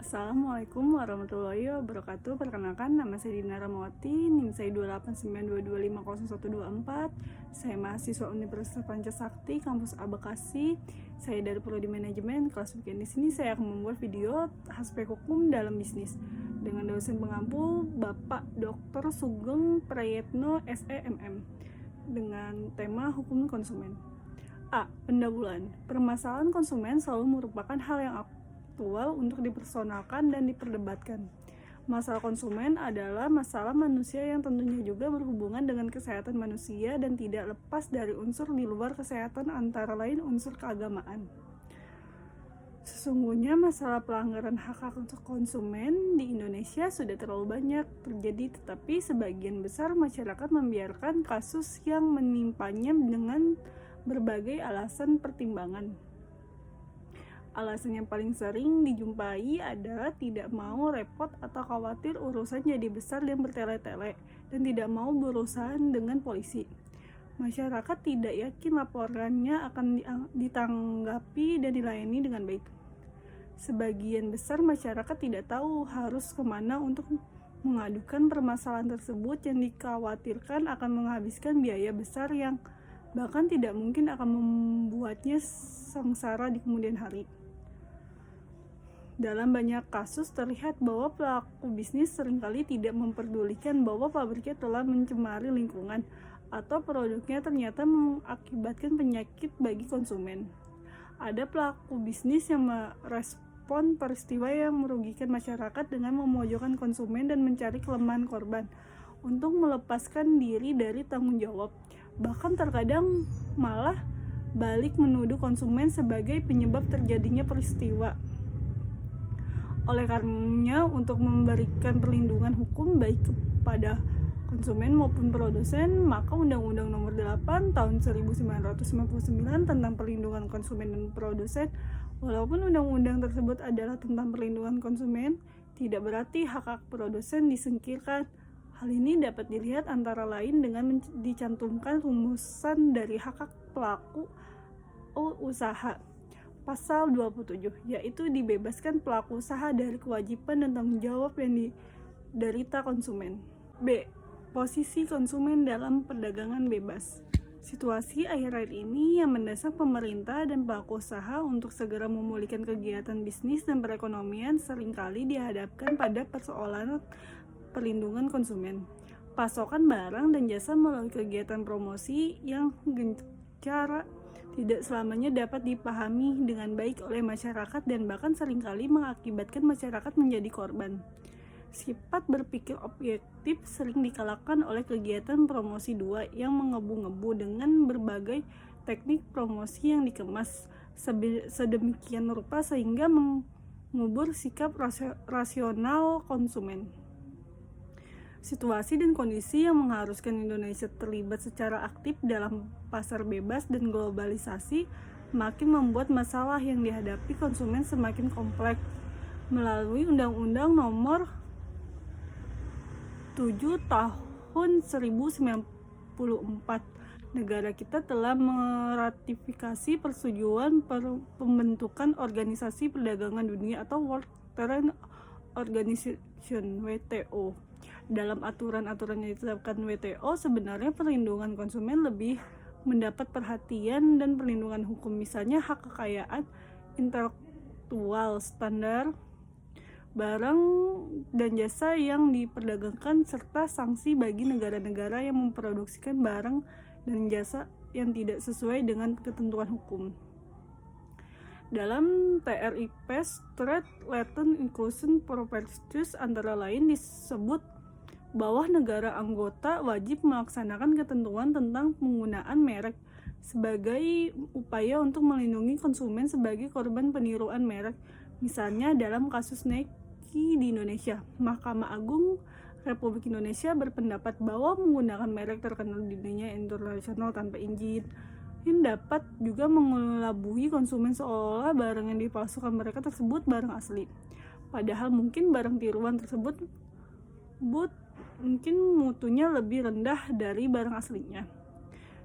Assalamualaikum warahmatullahi wabarakatuh. Perkenalkan, nama saya Dina Ramawati, NIM saya 289225014. Saya mahasiswa Universitas Pancasakti, Kampus A Bekasi. Saya dari Prodi Manajemen, kelas weekend. Di sini saya akan membuat video aspek hukum dalam bisnis dengan dosen pengampu Bapak Dr. Sugeng Prayetno SEMM dengan tema hukum konsumen. A. Pendahuluan. Permasalahan konsumen selalu merupakan hal yang aktual untuk dipersonalkan dan diperdebatkan. Masalah konsumen adalah masalah manusia yang tentunya juga berhubungan dengan kesehatan manusia dan tidak lepas dari unsur di luar kesehatan, antara lain unsur keagamaan. Sesungguhnya masalah pelanggaran hak untuk konsumen di Indonesia sudah terlalu banyak terjadi, tetapi sebagian besar masyarakat membiarkan kasus yang menimpanya dengan berbagai alasan pertimbangan. Alasan yang paling sering dijumpai adalah tidak mau repot atau khawatir urusan jadi besar dan bertele-tele, dan tidak mau berurusan dengan polisi. Masyarakat tidak yakin laporannya akan ditanggapi dan dilayani dengan baik. Sebagian besar masyarakat tidak tahu harus kemana untuk mengadukan permasalahan tersebut yang dikhawatirkan akan menghabiskan biaya besar yang bahkan tidak mungkin akan membuatnya sengsara di kemudian hari. Dalam banyak kasus terlihat bahwa pelaku bisnis seringkali tidak memperdulikan bahwa pabriknya telah mencemari lingkungan atau produknya ternyata mengakibatkan penyakit bagi konsumen. Ada pelaku bisnis yang merespon peristiwa yang merugikan masyarakat dengan memojokkan konsumen dan mencari kelemahan korban untuk melepaskan diri dari tanggung jawab. Bahkan terkadang malah balik menuduh konsumen sebagai penyebab terjadinya peristiwa. Oleh karenanya, untuk memberikan perlindungan hukum baik kepada konsumen maupun produsen, maka Undang-Undang Nomor 8 Tahun 1999 tentang Perlindungan Konsumen dan Produsen, walaupun undang-undang tersebut adalah tentang perlindungan konsumen, tidak berarti hak-hak produsen disingkirkan. Hal ini dapat dilihat antara lain dengan dicantumkan rumusan dari hak-hak pelaku usaha. Pasal 27, yaitu dibebaskan pelaku usaha dari kewajiban dan tanggung jawab yang diderita konsumen. B. Posisi konsumen dalam perdagangan bebas. Situasi akhir-akhir ini yang mendesak pemerintah dan pelaku usaha untuk segera memulihkan kegiatan bisnis dan perekonomian seringkali dihadapkan pada persoalan perlindungan konsumen. Pasokan barang dan jasa melalui kegiatan promosi yang gencar tidak selamanya dapat dipahami dengan baik oleh masyarakat dan bahkan seringkali mengakibatkan masyarakat menjadi korban. Sifat berpikir objektif sering dikalahkan oleh kegiatan promosi 2 yang mengebu-ngebu dengan berbagai teknik promosi yang dikemas sedemikian rupa sehingga mengubur sikap rasional konsumen. Situasi dan kondisi yang mengharuskan Indonesia terlibat secara aktif dalam pasar bebas dan globalisasi makin membuat masalah yang dihadapi konsumen semakin kompleks. Melalui Undang-Undang Nomor 7 Tahun 1994, negara kita telah meratifikasi persetujuan pembentukan Organisasi Perdagangan Dunia atau World Trade Organization (WTO). Dalam aturan-aturan yang ditetapkan WTO, sebenarnya perlindungan konsumen lebih mendapat perhatian dan perlindungan hukum, misalnya hak kekayaan intelektual, standar barang dan jasa yang diperdagangkan, serta sanksi bagi negara-negara yang memproduksikan barang dan jasa yang tidak sesuai dengan ketentuan hukum. Dalam TRIPS, Trade Latent Inclusion Properties, antara lain disebut bahwa negara anggota wajib melaksanakan ketentuan tentang penggunaan merek sebagai upaya untuk melindungi konsumen sebagai korban peniruan merek. Misalnya dalam kasus Nike di Indonesia, Mahkamah Agung Republik Indonesia berpendapat bahwa menggunakan merek terkenal di dunia internasional tanpa izin yang dapat juga mengelabui konsumen seolah barang yang dipalsukan mereka tersebut barang asli. Padahal mungkin barang tiruan tersebut mungkin mutunya lebih rendah dari barang aslinya.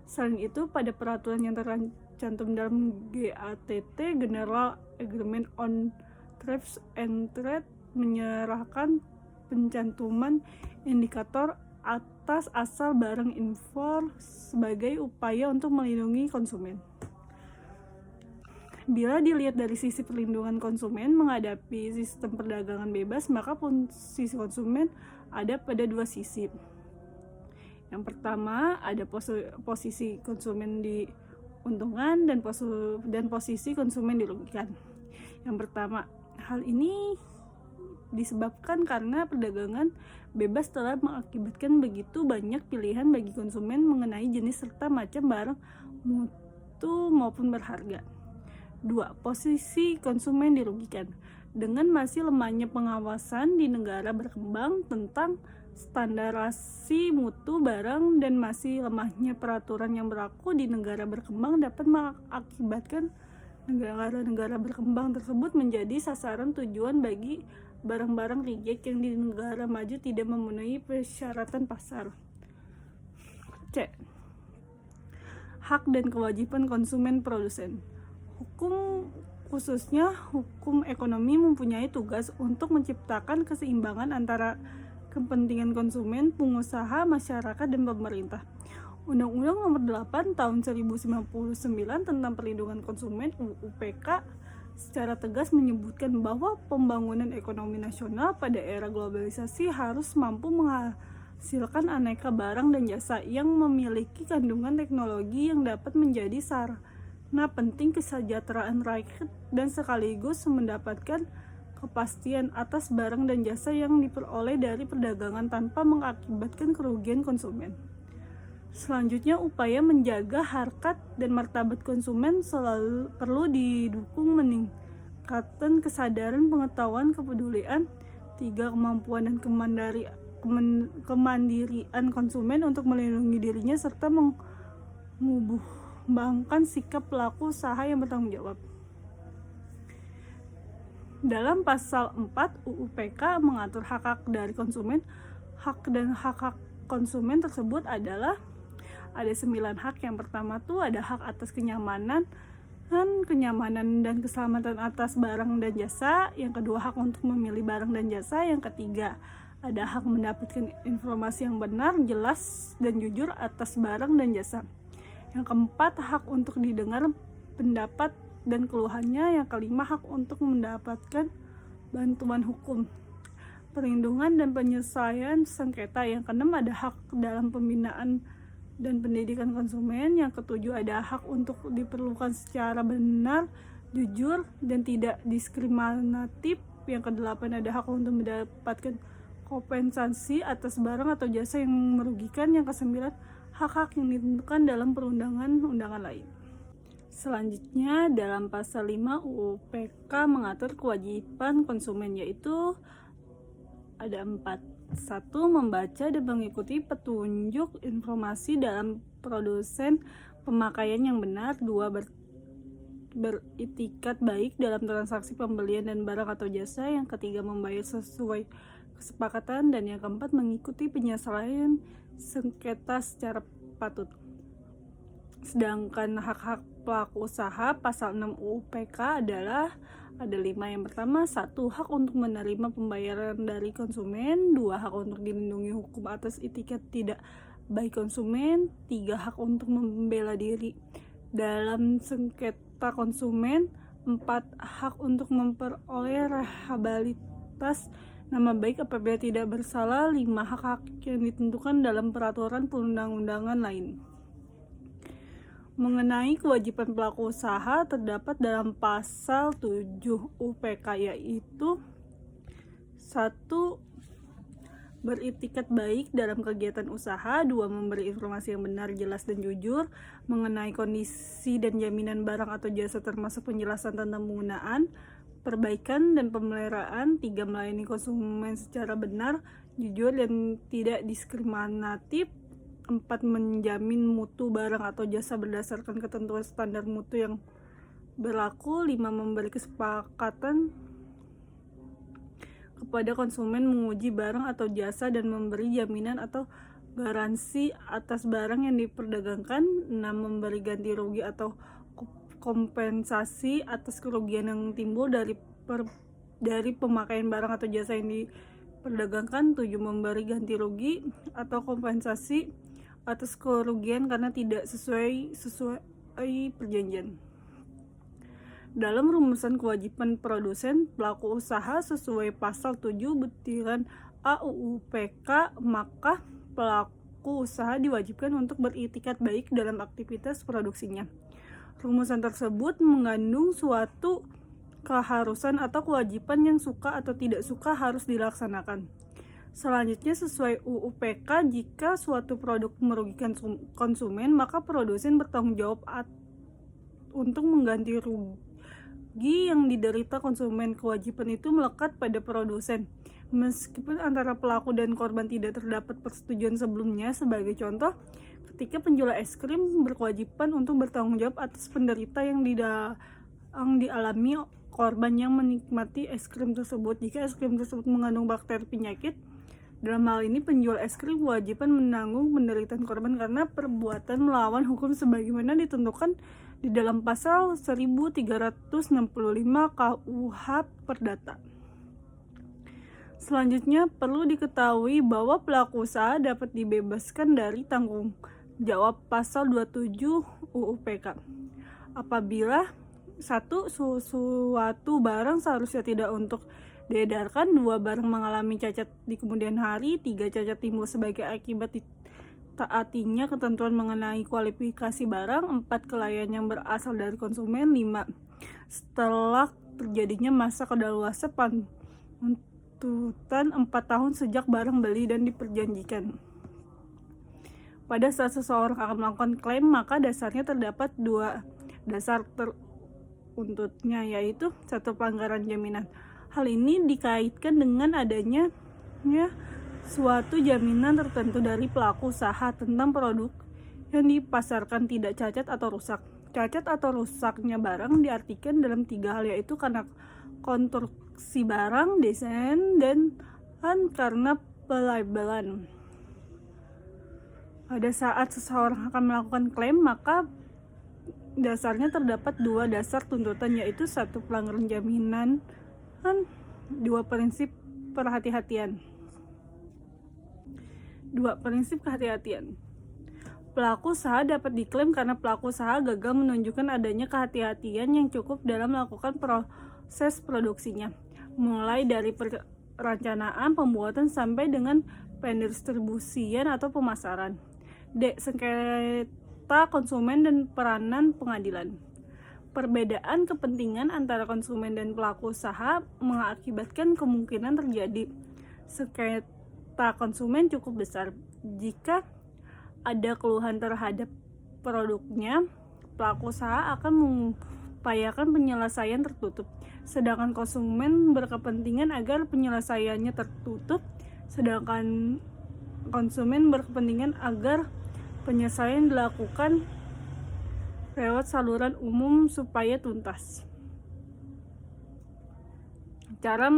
Selain itu, pada peraturan yang tercantum dalam GATT, General Agreement on Trades and Trade menyerahkan pencantuman indikator atas asal barang impor sebagai upaya untuk melindungi konsumen. Bila dilihat dari sisi perlindungan konsumen menghadapi sistem perdagangan bebas, maka posisi konsumen ada pada dua sisi. Yang pertama, ada posisi konsumen diuntungkan dan posisi konsumen dirugikan. Yang pertama, hal ini disebabkan karena perdagangan bebas telah mengakibatkan begitu banyak pilihan bagi konsumen mengenai jenis serta macam barang mutu maupun berharga. 2. Posisi konsumen dirugikan. Dengan masih lemahnya pengawasan di negara berkembang tentang standarisasi mutu barang dan masih lemahnya peraturan yang berlaku di negara berkembang dapat mengakibatkan negara-negara berkembang tersebut menjadi sasaran tujuan bagi barang-barang reject yang di negara maju tidak memenuhi persyaratan pasar. C. Hak dan kewajiban konsumen produsen. Hukum, khususnya hukum ekonomi, mempunyai tugas untuk menciptakan keseimbangan antara kepentingan konsumen, pengusaha, masyarakat, dan pemerintah. Undang-Undang Nomor 8 Tahun 1999 tentang Perlindungan Konsumen (UU-PK) secara tegas menyebutkan bahwa pembangunan ekonomi nasional pada era globalisasi harus mampu menghasilkan aneka barang dan jasa yang memiliki kandungan teknologi yang dapat menjadi sarana penting kesejahteraan rakyat dan sekaligus mendapatkan kepastian atas barang dan jasa yang diperoleh dari perdagangan tanpa mengakibatkan kerugian konsumen. Selanjutnya, upaya menjaga harkat dan martabat konsumen selalu perlu didukung meningkatkan kesadaran, pengetahuan, kepedulian. 3. Kemampuan dan kemandirian konsumen untuk melindungi dirinya serta mengembangkan sikap pelaku usaha yang bertanggung jawab. Dalam pasal 4 UU-PK mengatur hak-hak dari konsumen. Hak dan hak-hak konsumen tersebut adalah ada 9 hak. Yang pertama tuh ada hak atas kenyamanan dan keselamatan atas barang dan jasa. Yang kedua, hak untuk memilih barang dan jasa. Yang ketiga, ada hak mendapatkan informasi yang benar, jelas, dan jujur atas barang dan jasa. Yang keempat, hak untuk didengar pendapat dan keluhannya. Yang kelima, hak untuk mendapatkan bantuan hukum, perlindungan dan penyelesaian sengketa. Yang keenam, ada hak dalam pembinaan dan pendidikan konsumen. Yang ketujuh, ada hak untuk diperlukan secara benar, jujur, dan tidak diskriminatif. Yang kedelapan, ada hak untuk mendapatkan kompensasi atas barang atau jasa yang merugikan. Yang kesembilan, hak-hak yang ditentukan dalam perundangan-undangan lain. Selanjutnya, dalam pasal 5 UU-PK mengatur kewajiban konsumen, yaitu ada 4. 1. Membaca dan mengikuti petunjuk informasi dalam produsen pemakaian yang benar. 2. Beritikat baik dalam transaksi pembelian dan barang atau jasa. Yang ketiga, membayar sesuai kesepakatan. Dan yang keempat, mengikuti penyelesaian sengketa secara patut. Sedangkan hak-hak pelaku usaha pasal 6 UU-PK adalah ada 5. Yang pertama, 1. Hak untuk menerima pembayaran dari konsumen. 2. Hak untuk dilindungi hukum atas etiket tidak baik konsumen. 3. Hak untuk membela diri dalam sengketa konsumen. 4. Hak untuk memperoleh rehabilitas nama baik apabila tidak bersalah. 5. Hak-hak yang ditentukan dalam peraturan perundang-undangan lain. Mengenai kewajiban pelaku usaha terdapat dalam pasal 7 UPK, yaitu 1. Beritikat baik dalam kegiatan usaha. 2. Memberi informasi yang benar, jelas, dan jujur mengenai kondisi dan jaminan barang atau jasa termasuk penjelasan tentang penggunaan, perbaikan, dan pemeliharaan. 3. Melayani konsumen secara benar, jujur, dan tidak diskriminatif. 4. Menjamin mutu barang atau jasa berdasarkan ketentuan standar mutu yang berlaku. 5. Memberi kesepakatan kepada konsumen menguji barang atau jasa dan memberi jaminan atau garansi atas barang yang diperdagangkan. 6. Memberi ganti rugi atau kompensasi atas kerugian yang timbul dari dari pemakaian barang atau jasa yang diperdagangkan. 7. Memberi ganti rugi atau kompensasi atas kerugian karena tidak sesuai perjanjian. Dalam rumusan kewajiban produsen pelaku usaha sesuai pasal 7 butiran A UU PK, maka pelaku usaha diwajibkan untuk beriktikat baik dalam aktivitas produksinya. Rumusan tersebut mengandung suatu keharusan atau kewajiban yang suka atau tidak suka harus dilaksanakan. Selanjutnya, sesuai UU PK, jika suatu produk merugikan konsumen, maka produsen bertanggung jawab untuk mengganti rugi yang diderita konsumen. Kewajiban itu melekat pada produsen, meskipun antara pelaku dan korban tidak terdapat persetujuan sebelumnya. Sebagai contoh, ketika penjual es krim berkewajiban untuk bertanggung jawab atas penderita yang dialami korban yang menikmati es krim tersebut. Jika es krim tersebut mengandung bakteri penyakit, dalam hal ini penjual es krim kewajiban menanggung penderitaan korban karena perbuatan melawan hukum sebagaimana ditentukan di dalam pasal 1365 KUH Perdata. Selanjutnya, perlu diketahui bahwa pelaku usaha dapat dibebaskan dari tanggung jawab pasal 27 UU PK apabila 1. Suatu barang seharusnya tidak untuk diedarkan. 2. Barang mengalami cacat di kemudian hari. 3. Cacat timbul sebagai akibat ditaatinya ketentuan mengenai kualifikasi barang. 4. Kelalaian yang berasal dari konsumen. 5. Setelah terjadinya masa kadaluarsa tuntutan 4 tahun sejak barang beli dan diperjanjikan. Pada saat seseorang akan melakukan klaim, maka dasarnya terdapat 2 dasar teruntutnya, yaitu 1. Pelanggaran jaminan. Hal ini dikaitkan dengan adanya suatu jaminan tertentu dari pelaku usaha tentang produk yang dipasarkan tidak cacat atau rusak. Cacat atau rusaknya barang diartikan dalam 3 hal, yaitu karena konstruksi barang, desain, dan karena pelabelan. Pada saat seseorang akan melakukan klaim, maka dasarnya terdapat 2 dasar tuntutan, yaitu 1. Pelanggaran jaminan, 2. Prinsip kehati-hatian. Pelaku usaha dapat diklaim karena pelaku usaha gagal menunjukkan adanya kehati-hatian yang cukup dalam melakukan proses produksinya, mulai dari perencanaan, pembuatan, sampai dengan pendistribusian atau pemasaran. D. Sengketa konsumen dan peranan pengadilan. Perbedaan kepentingan antara konsumen dan pelaku usaha mengakibatkan kemungkinan terjadi sengketa konsumen cukup besar. Jika ada keluhan terhadap produknya, pelaku usaha akan mengupayakan penyelesaian tertutup, sedangkan konsumen berkepentingan agar penyelesaiannya tertutup, sedangkan konsumen berkepentingan agar penyelesaian dilakukan lewat saluran umum supaya tuntas. Cara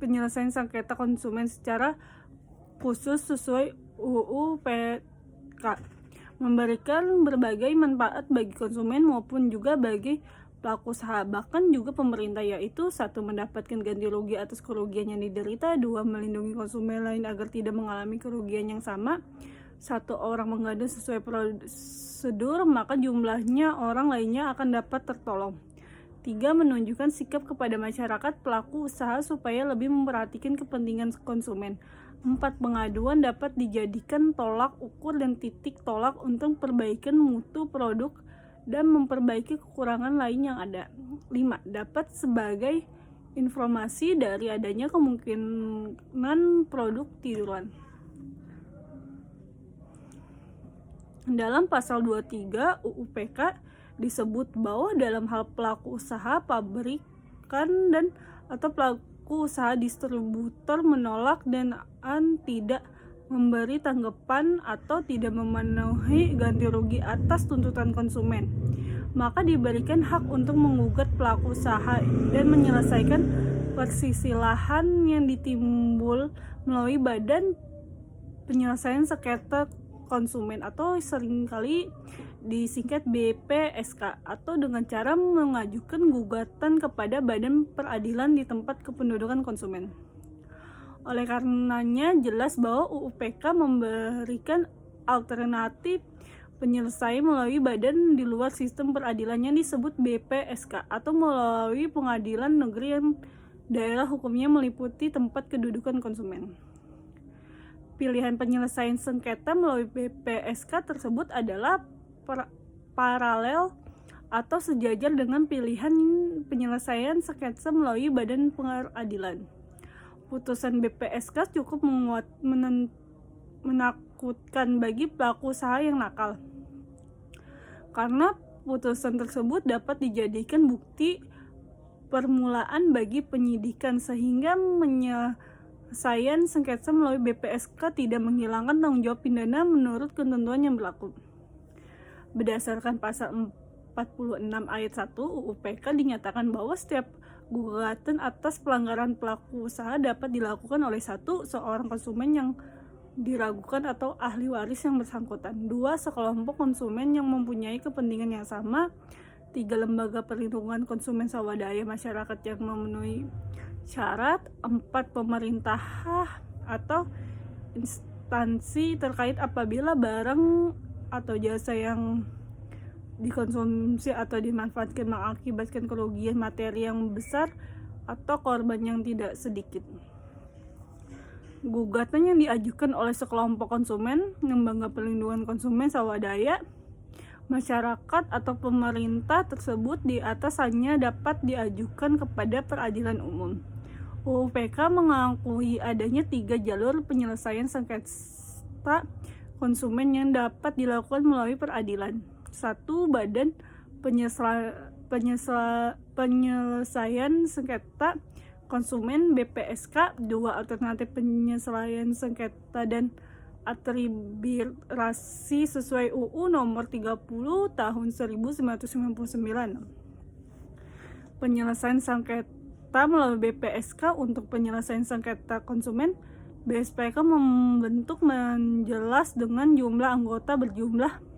penyelesaian sengketa konsumen secara khusus sesuai UU PK memberikan berbagai manfaat bagi konsumen maupun juga bagi pelaku usaha, bahkan juga pemerintah, yaitu 1. Mendapatkan ganti rugi atas kerugian yang diderita. 2. Melindungi konsumen lain agar tidak mengalami kerugian yang sama. 1 orang mengadu sesuai prosedur, maka jumlahnya orang lainnya akan dapat tertolong. 3. Menunjukkan sikap kepada masyarakat pelaku usaha supaya lebih memperhatikan kepentingan konsumen. 4. Pengaduan dapat dijadikan tolak ukur dan titik tolak untuk perbaikan mutu produk dan memperbaiki kekurangan lain yang ada. 5. Dapat sebagai informasi dari adanya kemungkinan produk tiruan. Dalam pasal 23 UU PK disebut bahwa dalam hal pelaku usaha pabrikan dan atau pelaku usaha distributor menolak dan tidak memberi tanggapan atau tidak memenuhi ganti rugi atas tuntutan konsumen, maka diberikan hak untuk menggugat pelaku usaha dan menyelesaikan persisilahan yang ditimbul melalui Badan Penyelesaian Sengketa Konsumen atau seringkali disingkat BPSK, atau dengan cara mengajukan gugatan kepada Badan Peradilan di tempat kependudukan konsumen. Oleh karenanya jelas bahwa UU-PK memberikan alternatif penyelesaian melalui badan di luar sistem peradilan yang disebut BPSK, atau melalui pengadilan negeri yang daerah hukumnya meliputi tempat kedudukan konsumen. Pilihan penyelesaian sengketa melalui BPSK tersebut adalah paralel atau sejajar dengan pilihan penyelesaian sengketa melalui badan peradilan. Putusan BPSK cukup menakutkan bagi pelaku usaha yang nakal, karena putusan tersebut dapat dijadikan bukti permulaan bagi penyidikan, sehingga penyelesaian sengketa melalui BPSK tidak menghilangkan tanggung jawab pidana menurut ketentuan yang berlaku. Berdasarkan pasal 46 ayat 1 UU PK dinyatakan bahwa setiap gugatan atas pelanggaran pelaku usaha dapat dilakukan oleh seorang konsumen yang diragukan atau ahli waris yang bersangkutan, 2 sekelompok konsumen yang mempunyai kepentingan yang sama, 3 lembaga perlindungan konsumen swadaya masyarakat yang memenuhi syarat, 4 pemerintah atau instansi terkait apabila barang atau jasa yang dikonsumsi atau dimanfaatkan mengakibatkan kerugian materi yang besar atau korban yang tidak sedikit. Gugatan yang diajukan oleh sekelompok konsumen, lembaga perlindungan konsumen swadaya masyarakat atau pemerintah tersebut di atas hanya dapat diajukan kepada peradilan umum. UU PK mengakui adanya 3 jalur penyelesaian sengketa konsumen yang dapat dilakukan melalui peradilan. 1. Badan penyelesaian sengketa konsumen BPSK. 2. Alternatif penyelesaian sengketa dan arbitrasi sesuai UU nomor 30 tahun 1999. Penyelesaian sengketa melalui BPSK. Untuk penyelesaian sengketa konsumen, BPSK membentuk menjelas dengan jumlah anggota berjumlah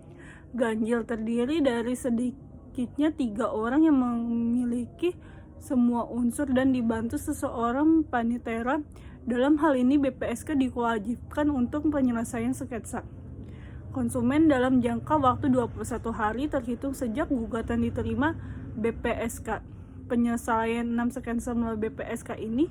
ganjil, terdiri dari sedikitnya 3 orang yang memiliki semua unsur dan dibantu seseorang panitera. Dalam hal ini BPSK diwajibkan untuk penyelesaian sengketa konsumen dalam jangka waktu 21 hari terhitung sejak gugatan diterima BPSK. Penyelesaian 6 sengketa melalui BPSK ini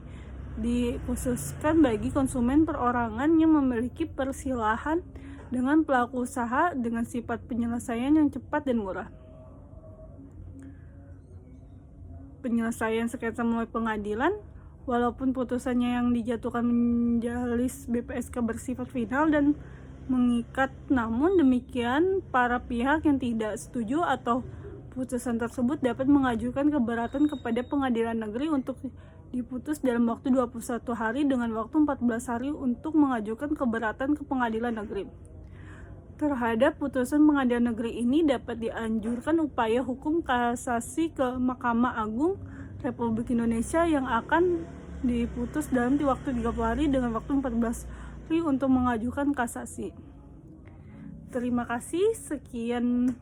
dikhususkan bagi konsumen perorangan yang memiliki persilahan dengan pelaku usaha dengan sifat penyelesaian yang cepat dan murah. Penyelesaian sengketa melalui pengadilan, walaupun putusannya yang dijatuhkan majelis BPSK bersifat final dan mengikat, namun demikian para pihak yang tidak setuju atau putusan tersebut dapat mengajukan keberatan kepada pengadilan negeri untuk diputus dalam waktu 21 hari dengan waktu 14 hari untuk mengajukan keberatan ke pengadilan negeri. Terhadap putusan pengadilan negeri ini dapat dianjurkan upaya hukum kasasi ke Mahkamah Agung Republik Indonesia yang akan diputus dalam waktu 30 hari dengan waktu 14 hari untuk mengajukan kasasi. Terima kasih, sekian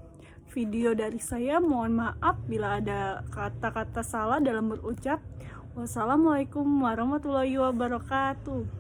video dari saya. Mohon maaf bila ada kata-kata salah dalam berucap. Wassalamualaikum warahmatullahi wabarakatuh.